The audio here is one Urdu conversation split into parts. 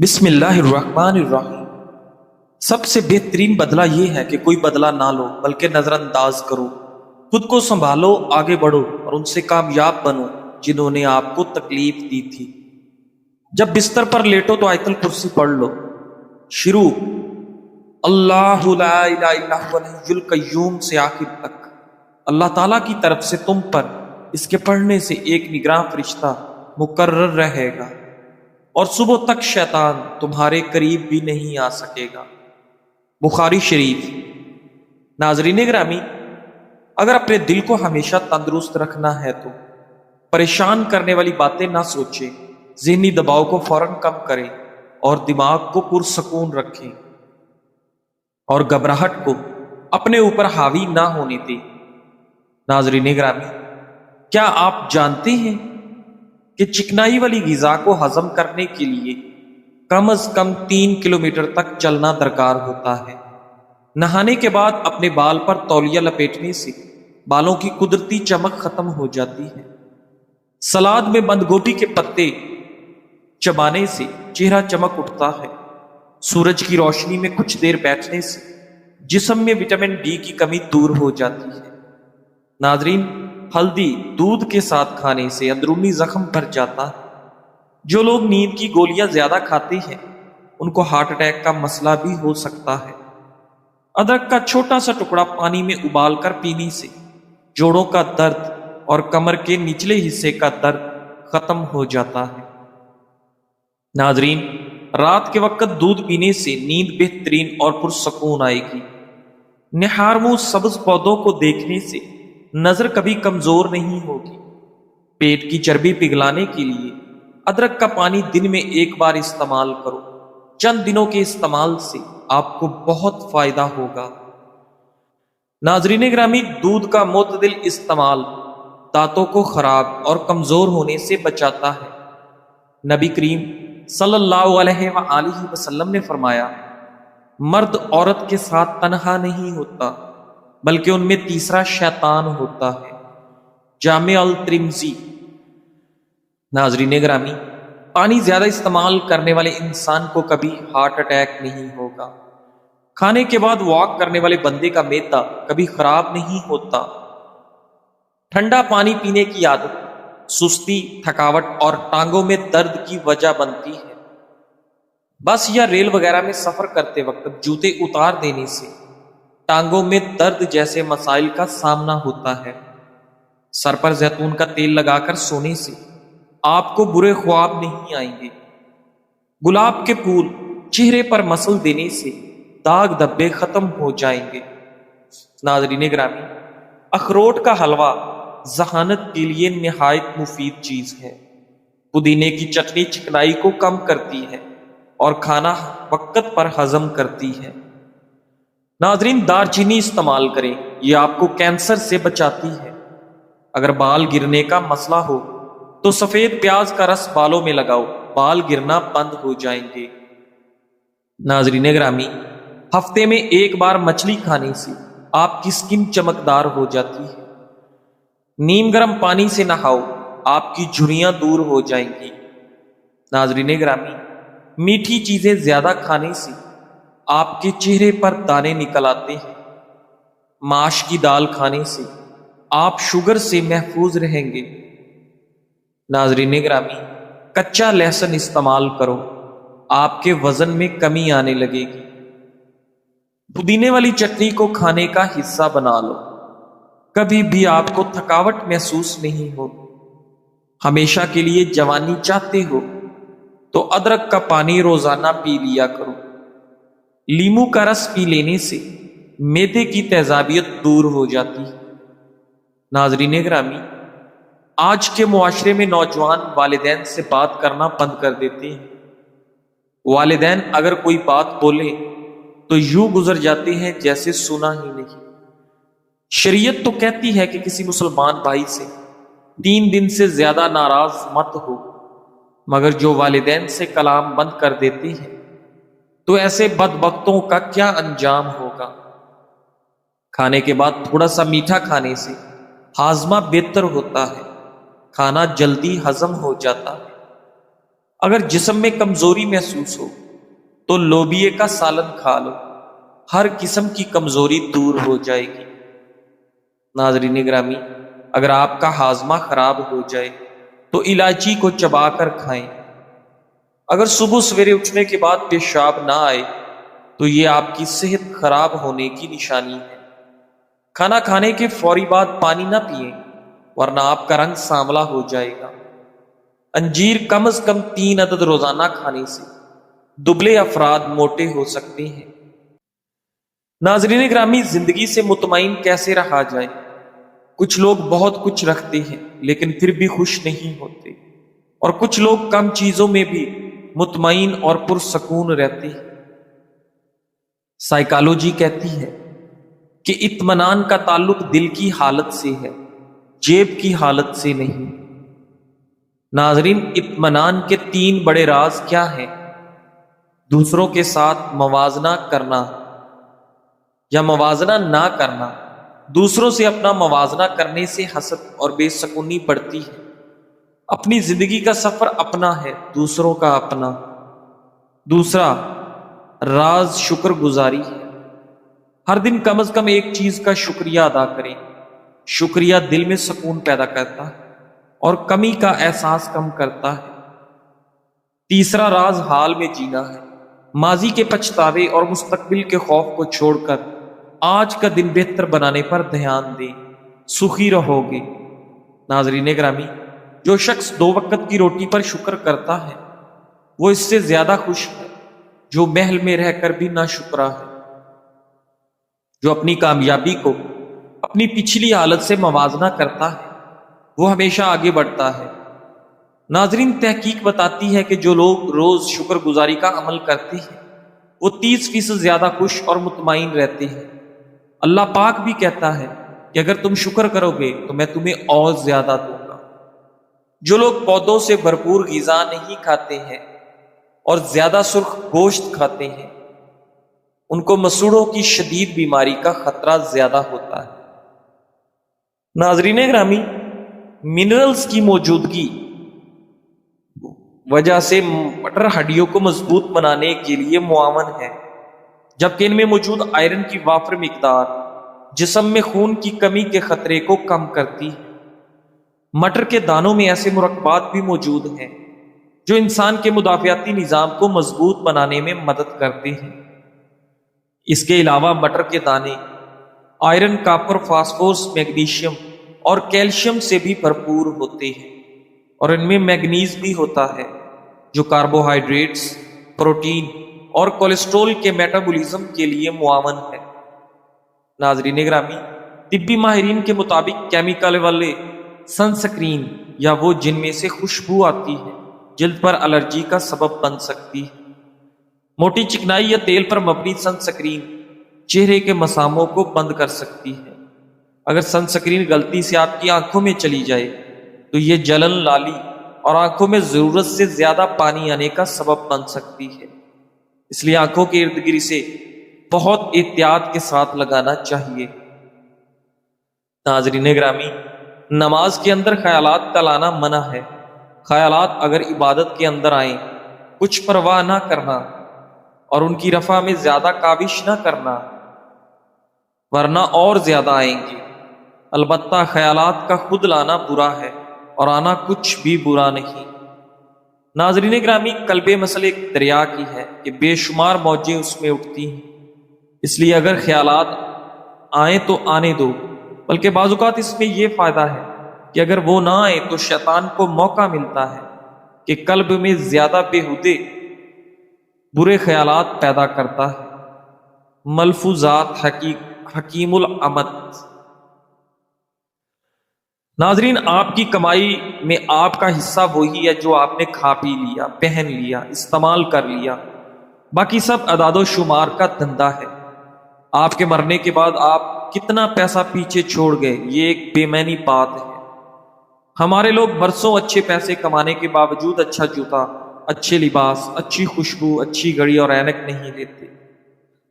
بسم اللہ الرحمن الرحیم۔ سب سے بہترین بدلہ یہ ہے کہ کوئی بدلہ نہ لو بلکہ نظر انداز کرو، خود کو سنبھالو، آگے بڑھو اور ان سے کامیاب بنو جنہوں نے آپ کو تکلیف دی تھی۔ جب بستر پر لیٹو تو آیت الکرسی پڑھ لو۔ شروع اللہ لا الہ الا هو الحی القیوم سے آخر تک۔ اللہ تعالیٰ کی طرف سے تم پر اس کے پڑھنے سے ایک نگراں فرشتہ مقرر رہے گا اور صبح تک شیطان تمہارے قریب بھی نہیں آ سکے گا۔ بخاری شریف۔ ناظرین گرامی، اگر اپنے دل کو ہمیشہ تندرست رکھنا ہے تو پریشان کرنے والی باتیں نہ سوچیں، ذہنی دباؤ کو فوراً کم کریں اور دماغ کو پرسکون رکھیں اور گھبراہٹ کو اپنے اوپر حاوی نہ ہونے دیں۔ ناظرین گرامی، کیا آپ جانتے ہیں کہ چکنائی والی غذا کو ہضم کرنے کے لیے کم از کم 3 کلومیٹر تک چلنا درکار ہوتا ہے؟ نہانے کے بعد اپنے بال پر تولیہ لپیٹنے سے بالوں کی قدرتی چمک ختم ہو جاتی ہے۔ سلاد میں بند گوبھی کے پتے چبانے سے چہرہ چمک اٹھتا ہے۔ سورج کی روشنی میں کچھ دیر بیٹھنے سے جسم میں وٹامن ڈی کی کمی دور ہو جاتی ہے۔ ناظرین، ہلدی دودھ کے ساتھ کھانے سے اندرونی زخم بھر جاتا ہے۔ جو لوگ نیند کی گولیاں زیادہ کھاتے ہیں ان کو ہارٹ اٹیک کا مسئلہ بھی ہو سکتا ہے۔ ادرک کا چھوٹا سا ٹکڑا پانی میں ابال کر پینے سے جوڑوں کا درد اور کمر کے نچلے حصے کا درد ختم ہو جاتا ہے۔ ناظرین، رات کے وقت دودھ پینے سے نیند بہترین اور پرسکون آئے گی۔ نہار منہ سبز پودوں کو دیکھنے سے نظر کبھی کمزور نہیں ہوگی۔ پیٹ کی چربی پگھلانے کے لیے ادرک کا پانی دن میں 1 بار استعمال کرو۔ چند دنوں کے استعمال سے آپ کو بہت فائدہ ہوگا۔ ناظرین گرامی، دودھ کا معتدل استعمال دانتوں کو خراب اور کمزور ہونے سے بچاتا ہے۔ نبی کریم صلی اللہ علیہ وآلہ وسلم نے فرمایا، مرد عورت کے ساتھ تنہا نہیں ہوتا بلکہ ان میں تیسرا شیطان ہوتا ہے۔ جامع الترمذی۔ ناظرین گرامی، پانی زیادہ استعمال کرنے والے انسان کو کبھی ہارٹ اٹیک نہیں ہوگا۔ کھانے کے بعد واک کرنے والے بندے کا معدہ کبھی خراب نہیں ہوتا۔ ٹھنڈا پانی پینے کی عادت سستی، تھکاوٹ اور ٹانگوں میں درد کی وجہ بنتی ہے۔ بس یا ریل وغیرہ میں سفر کرتے وقت جوتے اتار دینے سے ٹانگوں میں درد جیسے مسائل کا سامنا ہوتا ہے۔ سر پر زیتون کا تیل لگا کر سونے سے آپ کو برے خواب نہیں آئیں گے۔ گلاب کے پھول چہرے پر مسل دینے سے داغ دھبے ختم ہو جائیں گے۔ ناظرین گرامی، اخروٹ کا حلوہ ذہانت کے لیے نہایت مفید چیز ہے۔ پودینے کی چٹنی چکنائی کو کم کرتی ہے اور کھانا وقت پر ہضم کرتی ہے۔ ناظرین، دار چینی استعمال کریں، یہ آپ کو کینسر سے بچاتی ہے۔ اگر بال گرنے کا مسئلہ ہو تو سفید پیاز کا رس بالوں میں لگاؤ، بال گرنا بند ہو جائیں گے۔ ناظرین گرامی، ہفتے میں 1 بار مچھلی کھانے سے آپ کی سکن چمکدار ہو جاتی ہے۔ نیم گرم پانی سے نہاؤ، آپ کی جھریاں دور ہو جائیں گی۔ ناظرین گرامی، میٹھی چیزیں زیادہ کھانے سے آپ کے چہرے پر دانے نکل آتے ہیں۔ ماش کی دال کھانے سے آپ شوگر سے محفوظ رہیں گے۔ ناظرین گرامی، کچا لہسن استعمال کرو، آپ کے وزن میں کمی آنے لگے گی۔ پودینے والی چٹنی کو کھانے کا حصہ بنا لو، کبھی بھی آپ کو تھکاوٹ محسوس نہیں ہو۔ ہمیشہ کے لیے جوانی چاہتے ہو تو ادرک کا پانی روزانہ پی لیا کرو۔ لیمو کا رس پی لینے سے معدے کی تیزابیت دور ہو جاتی ہے۔ ناظرین گرامی، آج کے معاشرے میں نوجوان والدین سے بات کرنا بند کر دیتے ہیں۔ والدین اگر کوئی بات بولے تو یوں گزر جاتے ہیں جیسے سنا ہی نہیں۔ شریعت تو کہتی ہے کہ کسی مسلمان بھائی سے 3 دن سے زیادہ ناراض مت ہو، مگر جو والدین سے کلام بند کر دیتے ہیں تو ایسے بدبختوں کا کیا انجام ہوگا۔ کھانے کے بعد تھوڑا سا میٹھا کھانے سے ہاضمہ بہتر ہوتا ہے، کھانا جلدی ہضم ہو جاتا ہے۔ اگر جسم میں کمزوری محسوس ہو تو لوبیے کا سالن کھا لو، ہر قسم کی کمزوری دور ہو جائے گی۔ ناظرین گرامی، اگر آپ کا ہاضمہ خراب ہو جائے تو الائچی کو چبا کر کھائیں۔ اگر صبح سویرے اٹھنے کے بعد پیشاب نہ آئے تو یہ آپ کی صحت خراب ہونے کی نشانی ہے۔ کھانا کھانے کے فوری بعد پانی نہ پئیں ورنہ آپ کا رنگ سانولا ہو جائے گا۔ انجیر کم از کم 3 عدد روزانہ کھانے سے دبلے افراد موٹے ہو سکتے ہیں۔ ناظرین گرامی، زندگی سے مطمئن کیسے رہا جائے؟ کچھ لوگ بہت کچھ رکھتے ہیں لیکن پھر بھی خوش نہیں ہوتے، اور کچھ لوگ کم چیزوں میں بھی مطمئن اور پرسکون رہتے ہیں۔ سائیکالوجی کہتی ہے کہ اطمینان کا تعلق دل کی حالت سے ہے، جیب کی حالت سے نہیں۔ ناظرین، اطمینان کے 3 بڑے راز کیا ہیں؟ دوسروں کے ساتھ موازنہ کرنا یا موازنہ نہ کرنا۔ دوسروں سے اپنا موازنہ کرنے سے حسد اور بے سکونی بڑھتی ہے۔ اپنی زندگی کا سفر اپنا ہے، دوسروں کا اپنا۔ دوسرا راز شکر گزاری ہے۔ ہر دن کم از کم ایک چیز کا شکریہ ادا کریں۔ شکریہ دل میں سکون پیدا کرتا ہے اور کمی کا احساس کم کرتا ہے۔ تیسرا راز حال میں جینا ہے۔ ماضی کے پچھتاوے اور مستقبل کے خوف کو چھوڑ کر آج کا دن بہتر بنانے پر دھیان دیں، سخی رہو گے۔ ناظرین گرامی، جو شخص 2 وقت کی روٹی پر شکر کرتا ہے وہ اس سے زیادہ خوش ہے جو محل میں رہ کر بھی ناشکرا ہے۔ جو اپنی کامیابی کو اپنی پچھلی حالت سے موازنہ کرتا ہے وہ ہمیشہ آگے بڑھتا ہے۔ ناظرین، تحقیق بتاتی ہے کہ جو لوگ روز شکر گزاری کا عمل کرتے ہیں وہ 30% زیادہ خوش اور مطمئن رہتے ہیں۔ اللہ پاک بھی کہتا ہے کہ اگر تم شکر کرو گے تو میں تمہیں اور زیادہ دوں گا۔ جو لوگ پودوں سے بھرپور غذا نہیں کھاتے ہیں اور زیادہ سرخ گوشت کھاتے ہیں ان کو مسوڑوں کی شدید بیماری کا خطرہ زیادہ ہوتا ہے۔ ناظرین گرامی، منرلز کی موجودگی وجہ سے مٹر ہڈیوں کو مضبوط بنانے کے لیے معاون ہے، جبکہ ان میں موجود آئرن کی وافر مقدار جسم میں خون کی کمی کے خطرے کو کم کرتی ہے۔ مٹر کے دانوں میں ایسے مرکبات بھی موجود ہیں جو انسان کے مدافعاتی نظام کو مضبوط بنانے میں مدد کرتے ہیں۔ اس کے علاوہ مٹر کے دانے آئرن، کاپر، فاسفورس، میگنیشیم اور کیلشیم سے بھی بھرپور ہوتے ہیں، اور ان میں مینگنیز بھی ہوتا ہے جو کاربوہائیڈریٹس، پروٹین اور کولیسٹرول کے میٹابولزم کے لیے معاون ہے۔ ناظرین گرامی، طبی ماہرین کے مطابق کیمیکل والے سن سکرین یا وہ جن میں سے خوشبو آتی ہے جلد پر الرجی کا سبب بن سکتی ہے۔ موٹی چکنائی یا تیل پر مبنی سن سکرین چہرے کے مساموں کو بند کر سکتی ہے۔ اگر سن سکرین غلطی سے آپ کی آنکھوں میں چلی جائے تو یہ جلن، لالی اور آنکھوں میں ضرورت سے زیادہ پانی آنے کا سبب بن سکتی ہے۔ اس لیے آنکھوں کے ارد گرد سے بہت احتیاط کے ساتھ لگانا چاہیے۔ ناظرین گرامی، نماز کے اندر خیالات کا لانا منع ہے۔ خیالات اگر عبادت کے اندر آئیں، کچھ پرواہ نہ کرنا اور ان کی رفع میں زیادہ کاوش نہ کرنا، ورنہ اور زیادہ آئیں گے۔ البتہ خیالات کا خود لانا برا ہے اور آنا کچھ بھی برا نہیں۔ ناظرین گرامی، قلب مسئلہ ایک دریا کی ہے کہ بے شمار موجیں اس میں اٹھتی ہیں، اس لیے اگر خیالات آئیں تو آنے دو، بلکہ بعض اوقات اس میں یہ فائدہ ہے کہ اگر وہ نہ آئے تو شیطان کو موقع ملتا ہے کہ قلب میں زیادہ بےہودے برے خیالات پیدا کرتا ہے۔ ملفوظات حکیم العمد۔ ناظرین، آپ کی کمائی میں آپ کا حصہ وہی ہے جو آپ نے کھا پی لیا، پہن لیا، استعمال کر لیا، باقی سب اعداد و شمار کا دھندا ہے۔ آپ کے مرنے کے بعد آپ کتنا پیسہ پیچھے چھوڑ گئے، یہ ایک بے معنی بات ہے۔ ہمارے لوگ برسوں اچھے پیسے کمانے کے باوجود اچھا جوتا، اچھے لباس، اچھی خوشبو، اچھی گھڑی اور اینک نہیں لیتے،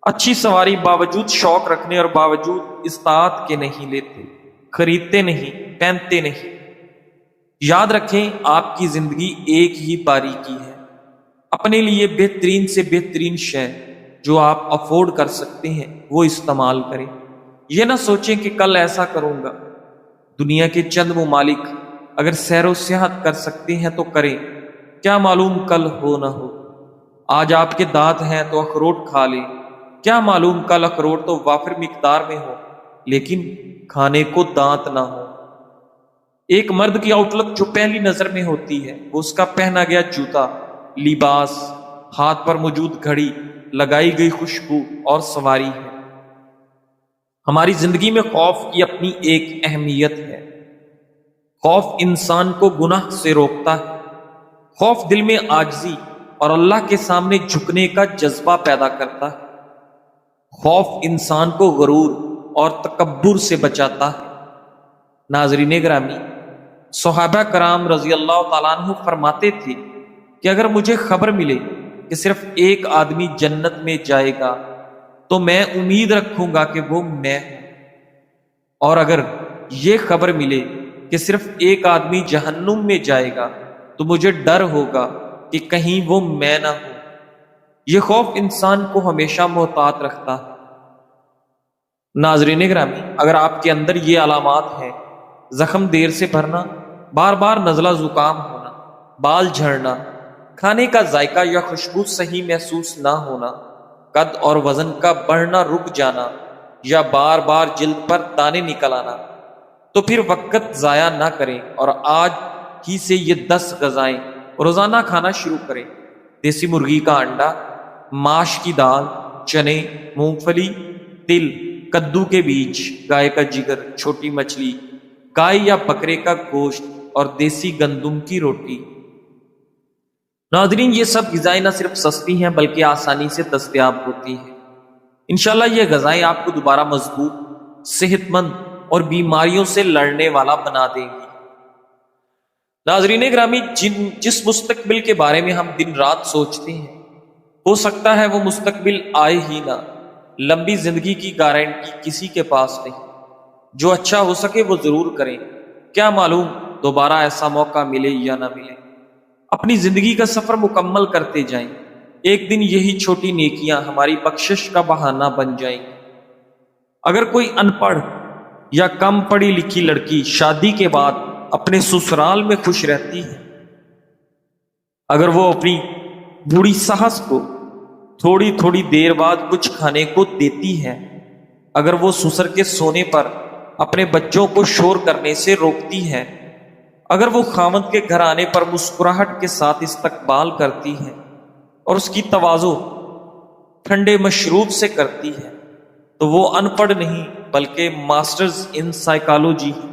اچھی سواری باوجود شوق رکھنے اور باوجود استطاعت کے نہیں لیتے، خریدتے نہیں، پہنتے نہیں۔ یاد رکھیں، آپ کی زندگی ایک ہی باری کی ہے، اپنے لیے بہترین سے بہترین شے جو آپ افورڈ کر سکتے ہیں وہ استعمال کریں۔ یہ نہ سوچیں کہ کل ایسا کروں گا۔ دنیا کے چند ممالک اگر سیر و سیاحت کر سکتے ہیں تو کریں، کیا معلوم کل ہو نہ ہو۔ آج آپ کے دانت ہیں تو اخروٹ کھا لیں، کیا معلوم کل اخروٹ تو وافر مقدار میں ہو لیکن کھانے کو دانت نہ ہو۔ ایک مرد کی آؤٹ لک جو پہلی نظر میں ہوتی ہے وہ اس کا پہنا گیا جوتا، لباس، ہاتھ پر موجود گھڑی، لگائی گئی خوشبو اور سواری ہے۔ ہماری زندگی میں خوف کی اپنی ایک اہمیت ہے۔ خوف انسان کو گناہ سے روکتا ہے۔ خوف دل میں عاجزی اور اللہ کے سامنے جھکنے کا جذبہ پیدا کرتا ہے۔ خوف انسان کو غرور اور تکبر سے بچاتا ہے۔ ناظرین گرامی، صحابہ کرام رضی اللہ تعالیٰ عنہ فرماتے تھے کہ اگر مجھے خبر ملے کہ صرف ایک آدمی جنت میں جائے گا تو میں امید رکھوں گا کہ وہ میں ہوں، اور اگر یہ خبر ملے کہ صرف ایک آدمی جہنم میں جائے گا تو مجھے ڈر ہوگا کہ کہیں وہ میں نہ ہوں۔ یہ خوف انسان کو ہمیشہ محتاط رکھتا ہے۔ ناظرین گرامی، اگر آپ کے اندر یہ علامات ہیں: زخم دیر سے بھرنا، بار بار نزلہ زکام ہونا، بال جھڑنا، کھانے کا ذائقہ یا خوشبو صحیح محسوس نہ ہونا، قد اور وزن کا بڑھنا رک جانا، یا بار بار جلد پر دانے نکل آنا، تو پھر وقت ضائع نہ کریں اور آج ہی سے یہ 10 غذائیں روزانہ کھانا شروع کریں: دیسی مرغی کا انڈا، ماش کی دال، چنے، مونگ پھلی، تل، کدو کے بیج، گائے کا جگر، چھوٹی مچھلی، گائے یا بکرے کا گوشت اور دیسی گندم کی روٹی۔ ناظرین، یہ سب غذائیں نہ صرف سستی ہیں بلکہ آسانی سے دستیاب ہوتی ہیں۔ انشاءاللہ یہ غذائیں آپ کو دوبارہ مضبوط، صحت مند اور بیماریوں سے لڑنے والا بنا دیں گی۔ ناظرین گرامی، جس مستقبل کے بارے میں ہم دن رات سوچتے ہیں ہو سکتا ہے وہ مستقبل آئے ہی نہ۔ لمبی زندگی کی گارنٹی کسی کے پاس نہیں۔ جو اچھا ہو سکے وہ ضرور کریں، کیا معلوم دوبارہ ایسا موقع ملے یا نہ ملے۔ اپنی زندگی کا سفر مکمل کرتے جائیں، ایک دن یہی چھوٹی نیکیاں ہماری بخشش کا بہانہ بن جائیں گی۔ اگر کوئی ان پڑھ یا کم پڑھی لکھی لڑکی شادی کے بعد اپنے سسرال میں خوش رہتی ہے، اگر وہ اپنی بوڑھی ساس کو تھوڑی تھوڑی دیر بعد کچھ کھانے کو دیتی ہے، اگر وہ سسر کے سونے پر اپنے بچوں کو شور کرنے سے روکتی ہے، اگر وہ خاوند کے گھر آنے پر مسکراہٹ کے ساتھ استقبال کرتی ہے اور اس کی تواضع ٹھنڈے مشروب سے کرتی ہے، تو وہ ان پڑھ نہیں بلکہ ماسٹرز ان سائیکالوجی ہے،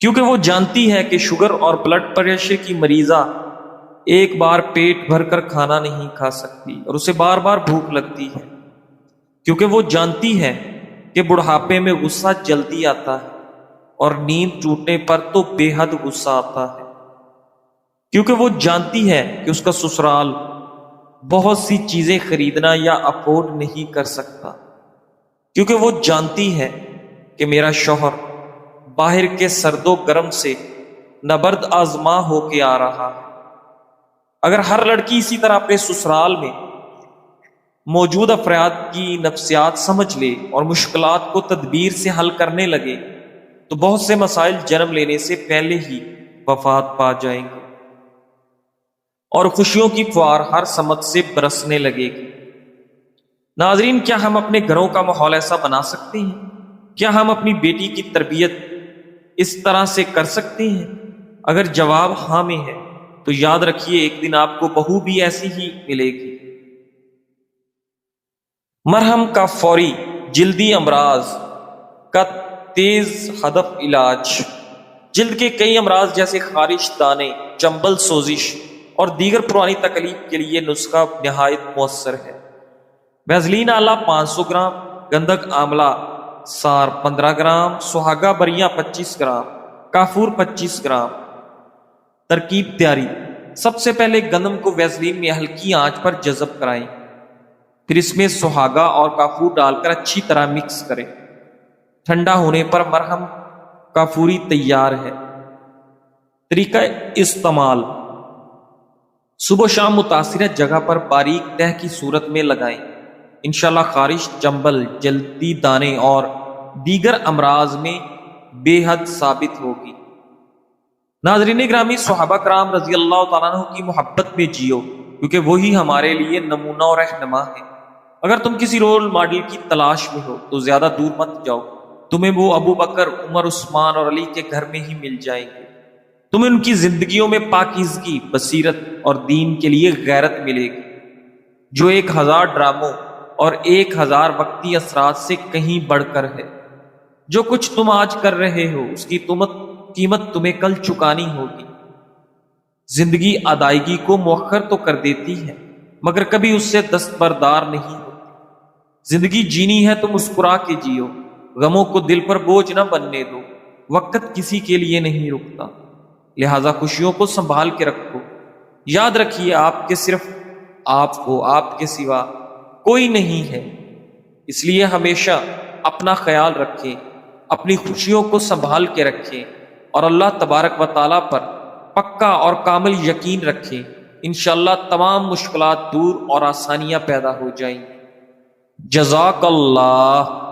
کیونکہ وہ جانتی ہے کہ شوگر اور بلڈ پریشر کی مریضہ ایک بار پیٹ بھر کر کھانا نہیں کھا سکتی اور اسے بار بار بھوک لگتی ہے، کیونکہ وہ جانتی ہے کہ بڑھاپے میں غصہ جلدی آتا ہے اور نیند ٹوٹنے پر تو بے حد غصہ آتا ہے، کیونکہ وہ جانتی ہے کہ اس کا سسرال بہت سی چیزیں خریدنا یا افورڈ نہیں کر سکتا، کیونکہ وہ جانتی ہے کہ میرا شوہر باہر کے سرد و گرم سے نبرد آزما ہو کے آ رہا ہے۔ اگر ہر لڑکی اسی طرح اپنے سسرال میں موجود افراد کی نفسیات سمجھ لے اور مشکلات کو تدبیر سے حل کرنے لگے تو بہت سے مسائل جنم لینے سے پہلے ہی وفات پا جائیں گے اور خوشیوں کی فوار ہر سمت سے برسنے لگے گی۔ ناظرین، کیا ہم اپنے گھروں کا ماحول ایسا بنا سکتے ہیں؟ کیا ہم اپنی بیٹی کی تربیت اس طرح سے کر سکتے ہیں؟ اگر جواب ہاں میں ہے تو یاد رکھیے ایک دن آپ کو بہو بھی ایسی ہی ملے گی۔ مرہم کا فوری جلدی امراض کا تیز ہدف علاج۔ جلد کے کئی امراض جیسے خارش، دانے، چنبل، سوزش اور دیگر پرانی تکلیف کے لیے نسخہ نہایت مؤثر ہے۔ ویزلین آلہ 500 گرام، گندک آملہ سار 15 گرام، سہاگا بریاں 25 گرام، کافور 25 گرام۔ ترکیب تیاری: سب سے پہلے گندم کو ویزلین میں ہلکی آنچ پر جذب کرائیں، پھر اس میں سہاگا اور کافور ڈال کر اچھی طرح مکس کریں۔ ٹھنڈا ہونے پر مرہم کافوری تیار ہے۔ طریقہ استعمال: صبح و شام متاثرہ جگہ پر باریک تہ کی صورت میں لگائیں۔ انشاءاللہ خارش، چنبل، جلدی دانے اور دیگر امراض میں بے حد ثابت ہوگی۔ ناظرین گرامی، صحابہ کرام رضی اللہ تعالیٰ عنہ کی محبت میں جیو، کیونکہ وہی ہمارے لیے نمونہ اور رہنما ہے۔ اگر تم کسی رول ماڈل کی تلاش میں ہو تو زیادہ دور مت جاؤ، تمہیں وہ ابو بکر، عمر، عثمان اور علی کے گھر میں ہی مل جائیں گے۔ تمہیں ان کی زندگیوں میں پاکیزگی، بصیرت اور دین کے لیے غیرت ملے گی، جو 1000 ڈراموں اور 1000 وقتی اثرات سے کہیں بڑھ کر ہے۔ جو کچھ تم آج کر رہے ہو اس کی قیمت تمہیں کل چکانی ہوگی۔ زندگی ادائیگی کو مؤخر تو کر دیتی ہے مگر کبھی اس سے دستبردار نہیں ہوتی۔ زندگی جینی ہے تو مسکرا کے جیو، غموں کو دل پر بوجھ نہ بننے دو، وقت کسی کے لیے نہیں رکتا، لہذا خوشیوں کو سنبھال کے رکھو۔ یاد رکھیے آپ کے صرف آپ کو، آپ کے سوا کوئی نہیں ہے، اس لیے ہمیشہ اپنا خیال رکھیں، اپنی خوشیوں کو سنبھال کے رکھیں اور اللہ تبارک و تعالیٰ پر پکا اور کامل یقین رکھیں۔ انشاءاللہ تمام مشکلات دور اور آسانیاں پیدا ہو جائیں گی۔ جزاک اللہ۔